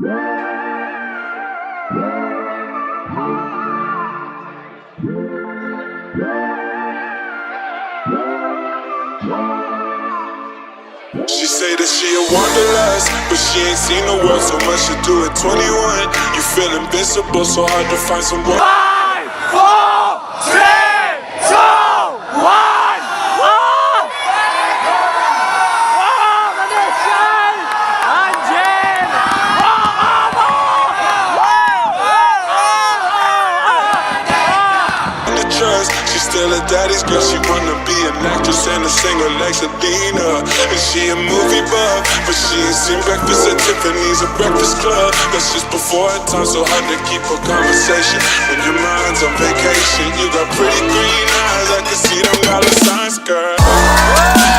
She say that she a wanderlust, but she ain't seen the world so much to do at 21. You feel invincible, so hard to find someone. 5, 4, 3, 2, 1. Malaysian! Anjing! In the trust, she's still a daddy's girl. She wanna be an actress and a singer like Selena. And she a movie buff, but she ain't seen Breakfast at Tiffany's or Breakfast Club. That's just before her time, so hard to keep a conversation when your mind's on vacation. You got pretty green eyes, I can see them dollar signs, girl.